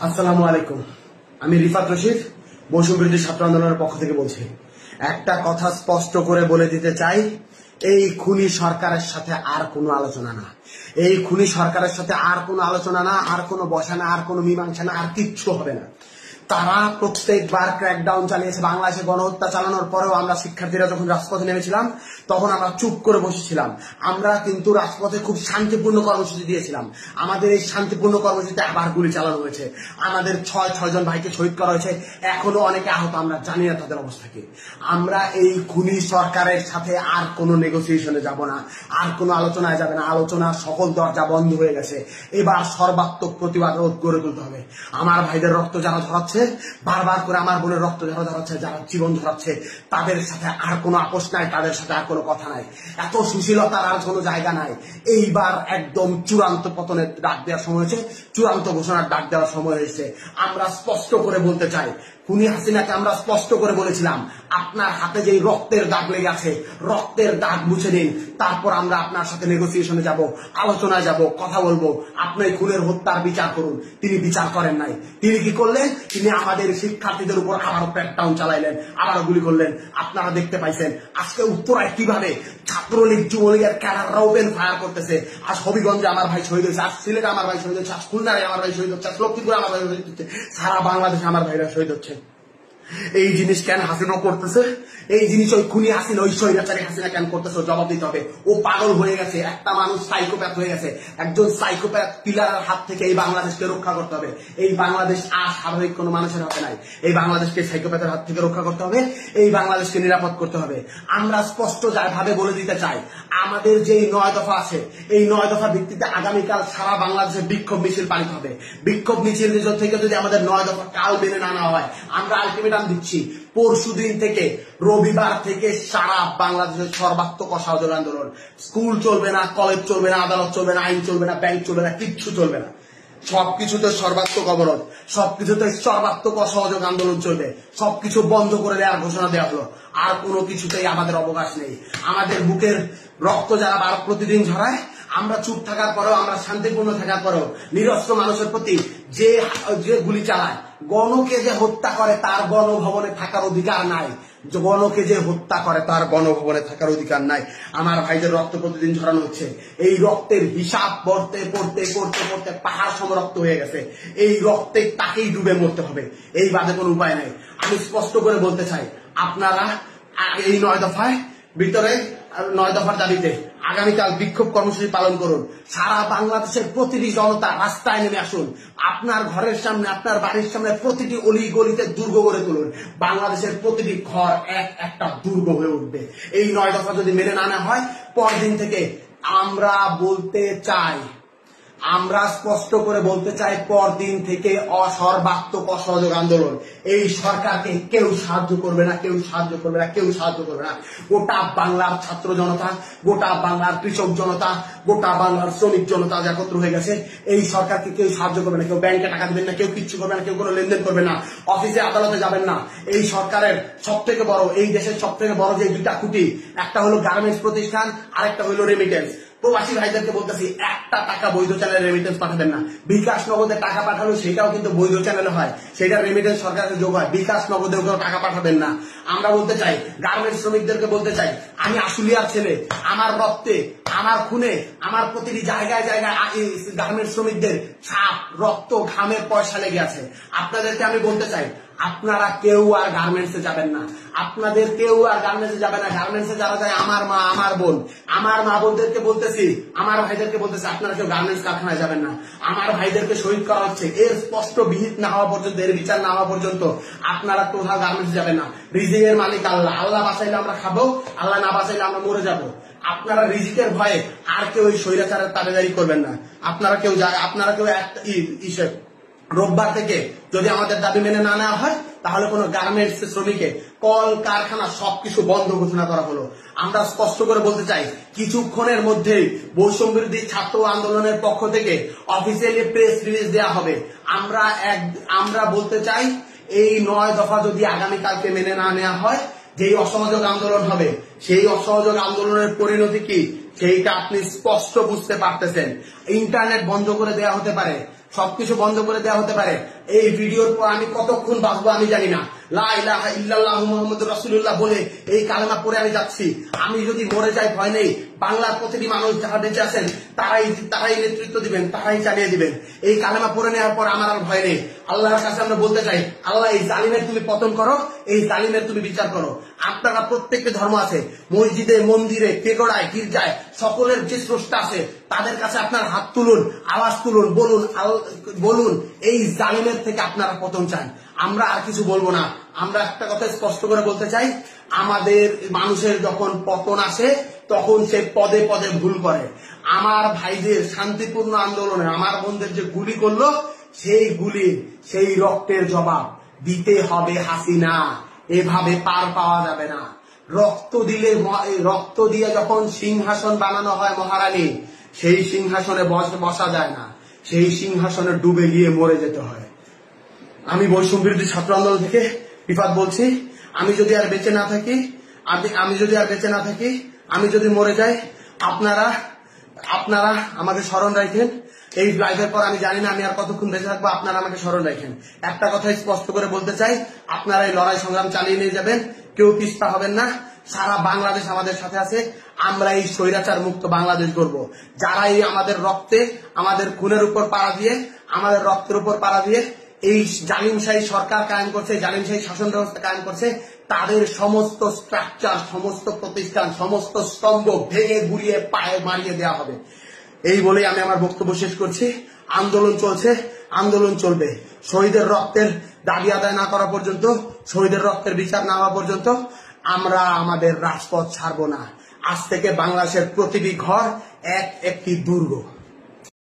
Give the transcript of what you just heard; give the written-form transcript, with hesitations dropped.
আসসালামু আলাইকুম। আমি রিফাত রশিদ বৈষম্য বিরোধী ছাত্র আন্দোলনের পক্ষ থেকে বলছি। একটা কথা স্পষ্ট করে বলে দিতে চাই, এই খুনি সরকারের সাথে আর কোনো আলোচনা না। এই খুনি সরকারের সাথে আর কোনো আলোচনা না, আর কোনো বসা না, আর কোনো মীমাংসা না, আর কিচ্ছু হবে না। তারা প্রত্যেকবার ক্র্যাকডাউন চালিয়েছে। বাংলাদেশে গণহত্যা চালানোর পরেও আমরা শিক্ষার্থীরা যখন রাজপথে নেমেছিলাম তখন আমরা চুপ করে বসেছিলাম। আমরা কিন্তু রাজপথে খুব শান্তিপূর্ণ কর্মসূচি দিয়েছিলাম। আমাদের এই শান্তিপূর্ণ কর্মসূচিতে আবার গুলি চালানো হয়েছে। আমাদের ছয় জন ভাইকে শহীদ করা হয়েছে, এখনো অনেকে আহত। আমরা জানি না তাদের অবস্থা কি। আমরা এই খুনি সরকারের সাথে আর কোনো নেগোসিয়েশনে যাব না, আর কোনো আলোচনায় যাবে না। আলোচনার সকল দরজা বন্ধ হয়ে গেছে। এবার সর্বাত্মক প্রতিবাদ রোধ গড়ে তুলতে হবে। আমার ভাইদের রক্ত যারা ধরাচ্ছে, বারবার করে আমার বোনের রক্ত যারা ধরাচ্ছে, যারা জীবন ধরাচ্ছে, তাদের সাথে আর কোনো আপোষ নাই, তাদের সাথে আর কোনো কথা নাই। এত সুশীলতার আর কোনো জায়গা নাই। এইবার একদম চূড়ান্ত পতনের ডাক দেওয়ার সময় হয়েছে, চূড়ান্ত ঘোষণার ডাক দেওয়ার সময় হয়েছে। আমরা স্পষ্ট করে বলতে চাই, খুনি হাসিনাকে আমরা স্পষ্ট করে বলেছিলাম, আপনার হাতে যেই রক্তের দাগ লেগে আছে, রক্তের দাগ মুছে দিন, তারপর আমরা আপনার সাথে নেগোসিয়েশনে যাব, আলোচনায় যাব, কথা বলবো। আপনি খুনের হত্যার বিচার করুন। তিনি বিচার করেন নাই। তিনি কি করলেন? তিনি আমাদের শিক্ষার্থীদের উপর আবারও ক্র্যাকডাউন চালাইলেন, আবারও গুলি করলেন। আপনারা দেখতে পাইছেন আজকে উত্তরায় কিভাবে ছাত্রলীগ যুবলীগের ক্যাডাররা ওপেন ফায়ার করতেছে। আজ হবিগঞ্জে আমার ভাই শহীদ হয়েছে, আজ সিলেটে আমার ভাই শহীদ হচ্ছে, আজ খুলনায় আমার ভাই শহীদ হচ্ছে, আজ লক্ষ্মীপুরে আমার ভাই শহীদ হচ্ছে, সারা বাংলাদেশে আমার ভাইরা শহীদ হচ্ছে। এই জিনিস কেন হাসিনা করতেছে? এই জিনিস ওই খুনি হাসিনা, ওই স্বৈরাচারী হাসিনা কেন করতেছে? জবাব দিতে হবে। ও পাগল হয়ে গেছে, একটা মানুষ সাইকোপ্যাথ হয়ে গেছে। একজন সাইকোপ্যাথ কিলারের হাত থেকে এই বাংলাদেশকে রক্ষা করতে হবে। এই বাংলাদেশ আর স্বাভাবিক কোনো মানুষের হাতে নাই। এই বাংলাদেশকে সাইকোপ্যাথের হাত থেকে রক্ষা করতে হবে। এই বাংলাদেশকে নিরাপদ করতে হবে। আমরা স্পষ্ট ভাবে বলে দিতে চাই, আমাদের যে 9 দফা আছে, এই 9 দফার ভিত্তিতে আগামীকাল সারা বাংলাদেশে বিক্ষোভ মিছিল পালিত হবে। বিক্ষোভ মিছিল থেকে যদি আমাদের 9 দফা কাল মেনে না নেওয়া হয়, আমরা আলটিমেটাম দিচ্ছি, পরশুদিন থেকে, রবিবার থেকে সারা বাংলাদেশের সর্বাত্মক অসহযোগ আন্দোলন। স্কুল চলবে না, কলেজ চলবে না, আদালত চলবে না, আইন চলবে না, ব্যাংক চলবে না, কিচ্ছু চলবে না। সবকিছুতে সর্বাত্মক অবরোধ, সবকিছুতে সর্বাত্মক অসহযোগ আন্দোলন চলবে। সবকিছু বন্ধ করে দেওয়ার ঘোষণা দেওয়া হলো। আর কোনো কিছুতেই আমাদের অবকাশ নেই। আমাদের বুকের রক্ত যারা প্রতিদিন ঝরায়, আমরা চুপ থাকার পরেও, আমরা শান্তিপূর্ণ থাকার পরেও নিরস্ত্র মানুষের প্রতি যে গুলি চালায়, গণকে যে হত্যা করে তার গণভবনে থাকার অধিকার নাই। গণকে যে হত্যা করে তার গণভবনে থাকার অধিকার নাই। আমার ভাইদের রক্ত প্রতিদিন ঝরানো হচ্ছে। এই রক্তের হিসাব পড়তে পড়তে পড়তে পড়তে পাহাড় সম রক্ত হয়ে গেছে। এই রক্তে তাকেই ডুবে মরতে হবে, এই বাদে কোনো উপায় নাই। আমি স্পষ্ট করে বলতে চাই, আপনারা এই 9 দফায় ভিতরে 9 দফার দাবিতে আগামীকাল বিক্ষোভ কর্মসূচি পালন করুন। সারা বাংলাদেশের প্রতিটি জনতা রাস্তায় নেমে আসুন। আপনার ঘরের সামনে, আপনার বাড়ির সামনে প্রতিটি অলি গলিতে দুর্গ গড়ে তুলুন। বাংলাদেশের প্রতিটি ঘর একটা দুর্গ হয়ে উঠবে। এই 9 দফা যদি মেনে না নেওয়া হয়, পরদিন থেকে আমরা বলতে চাই, আমরা স্পষ্ট করে বলতে চাই, পরদিন থেকে সর্বাত্মক অসহযোগ আন্দোলন। এই সরকারকে কেউ সাহায্য করবে না, কেউ সাহায্য করবে না, কেউ সাহায্য করবে না। গোটা বাংলার ছাত্র জনতা, গোটা বাংলার কৃষক জনতা, গোটা বাংলার শ্রমিক জনতা একত্র হয়ে গেছে। এই সরকারকে কেউ সাহায্য করবে না, কেউ ব্যাংকে টাকা দিবেন না, কেউ কিচ্ছু করবে না, কেউ কোনো লেনদেন করবে না, অফিসে আদালতে যাবেন না। এই সরকারের সব থেকে বড়, এই দেশের সব থেকে বড় যে 2টা খুঁটি, একটা হলো গার্মেন্টস প্রতিষ্ঠান, আরেকটা হলো রেমিটেন্স। প্রবাসী ভাইদেরকে বলতেছি, একটা টাকা বৈধ চ্যানেলে রেমিটেন্স পাঠাবেন না। বিকাশ নগদে টাকা পাঠালো, সেটাও কিন্তু বৈধ চ্যানেলে হয়, সেটা রেমিটেন্স সরকারের যোগ হয়। বিকাশ নগদে টাকা পাঠাবেন না। আমরা বলতে চাই, গার্মেন্টস শ্রমিকদেরকে বলতে চাই, আমি আশুলিয়ার ছেলে, আমার রক্তে, আমার খুনে, আমার প্রতিটি জায়গায় জায়গায় গার্মেন্টস শ্রমিকদের ছাপ, রক্ত, ঘামের পয়সা লেগে আছে। আপনাদেরকে আমি বলতে চাই, আপনারা কেউ আর গার্মেন্টসে যাবেন না। আপনাদের কেউ আর গার্মেন্টসে যাবে না। গার্মেন্টসে যারা যায়, আমার মা, আমার বোন, আমার মা বোনদেরকে বলতেছি, আমার ভাইদেরকে বলতেছি, আপনারা কেউ গার্মেন্টস কারখানায় যাবেন না। আমার ভাইদেরকে শহীদ করা হচ্ছে, এর স্পষ্ট বিহিত না হওয়া পর্যন্ত, এর বিচার না হওয়া পর্যন্ত আপনারা কোথাও গার্মেন্টসে যাবেন না। রিজিকের মালিক আল্লাহ। আল্লাহ বাঁচাইলে আমরা খাবো, আল্লাহ না বাঁচাইলে আমরা মরে যাবো। আপনারা রিজিকের ভয়ে আর কেউ ওই স্বৈরাচারের তাবেদারি করবেন না। আপনারা কেউ রোববার থেকে যদি আমাদের দাবি মেনে না নেওয়া হয়, তাহলে কোন গার্মেন্টস শ্রমিকে, কল কারখানা সবকিছু বন্ধ ঘোষণা করা হলো। আমরা স্পষ্ট করে বলতে চাই, কিছুক্ষণের মধ্যেই বৈষম্য বিরোধী ছাত্র আন্দোলনের পক্ষ থেকে অফিসিয়ালি প্রেস রিলিজ দেওয়া হবে। আমরা বলতে চাই, এই 9 দফা যদি আগামীকালকে মেনে না নেওয়া হয়, যেই অসহযোগ আন্দোলন হবে, সেই অসহযোগ আন্দোলনের পরিণতি কি সেইটা আপনি স্পষ্ট বুঝতে পারতেছেন। ইন্টারনেট বন্ধ করে দেওয়া হতে পারে, সবকিছু বন্ধ করে দেওয়া হতে পারে। এই ভিডিওর পর আমি কতক্ষণ বাঁচবো আমি জানি না। লা ইলাহা ইল্লাল্লাহু মুহাম্মাদুর রাসূলুল্লাহ বলে এই কালেমা পড়ে আমি যাচ্ছি। আমি যদি মরে যাই ভয় নেই, বাংলার প্রতিটি মানুষ যারা বেঁচে আছেন তারাই নেতৃত্ব দিবেন, তারাই চালিয়ে দিবেন। এই কালেমা পড়ে নেওয়ার পর আমার আর ভয় নেই। আল্লাহর কাছে আমরা বলতে চাই, আল্লাহ এই জালিমের তুমি পতন করো, এই জালিমের তুমি বিচার করো। আপনারা প্রত্যেকটি ধর্ম আছে, মসজিদে, মন্দিরে, পেগোড়ায়, গির্জায়, সকলের যে স্রষ্টা আছে তাদের কাছে আপনার হাত তুলুন, আওয়াজ তুলুন, বলুন এই জালিমের থেকে আপনারা পতন চান। আমরা আর কিছু বলবো না। আমরা একটা কথা স্পষ্ট করে বলতে চাই, আমাদের মানুষের যখন পতন আসে তখন সে পদে পদে ভুল করে। আমার ভাইদের শান্তিপূর্ণ আন্দোলনে আমার বোনদের যে গুলি করলো, সেই গুলির সেই রক্তের জবাব দিতে হবে হাসিনা। এভাবে পার পাওয়া যাবে না। রক্ত দিয়ে যখন সিংহাসন বানানো হয় মহারানী, সেই সিংহাসনে বসা যায় না, সেই সিংহাসনে ডুবে গিয়ে মরে যেতে হয়। আমি বৈষম্য বিরোধী ছাত্র আন্দোলন থেকে রিফাত বলছি, আমি যদি আর বেঁচে না থাকি, আমি যদি মরে যাই, আপনারা আমাকে স্মরণ রাখেন। এই লাইভের পর আমি জানি না আমি আর কতক্ষণ বেঁচে থাকবো, আপনারা আমাকে স্মরণ রাখেন। একটা কথাই স্পষ্ট করে বলতে চাই, আপনারা এই লড়াই সংগ্রাম চালিয়ে নিয়ে যাবেন, কেউ পিছপা হবেন না। সারা বাংলাদেশ আমাদের সাথে আছে। আমরা এই স্বৈরাচার মুক্ত বাংলাদেশ গড়ব। যারা এই আমাদের রক্তে, আমাদের খুনের উপর পাড়া দিয়ে, আমাদের রক্তের উপর পাড়া দিয়ে এই জালিমশাহী সরকার কায়েম করছে, জালিমশাহী শাসন ব্যবস্থা কায়েম করছে, তাদের সমস্ত স্ট্রাকচার, সমস্ত প্রতিষ্ঠান, সমস্ত স্তম্ভ ভেঙে গুড়িয়ে পায়ে মারিয়ে দেওয়া হবে। এই বলেই আমি আমার বক্তব্য শেষ করছি। আন্দোলন চলছে, আন্দোলন চলবে। শহীদের রক্তের দাবি আদায় না করা পর্যন্ত, শহীদের রক্তের বিচার না হওয়া পর্যন্ত আমরা আমাদের রাজপথ ছাড়বো না। আজ থেকে বাংলাদেশের প্রতিটি ঘর একটি দুর্গ।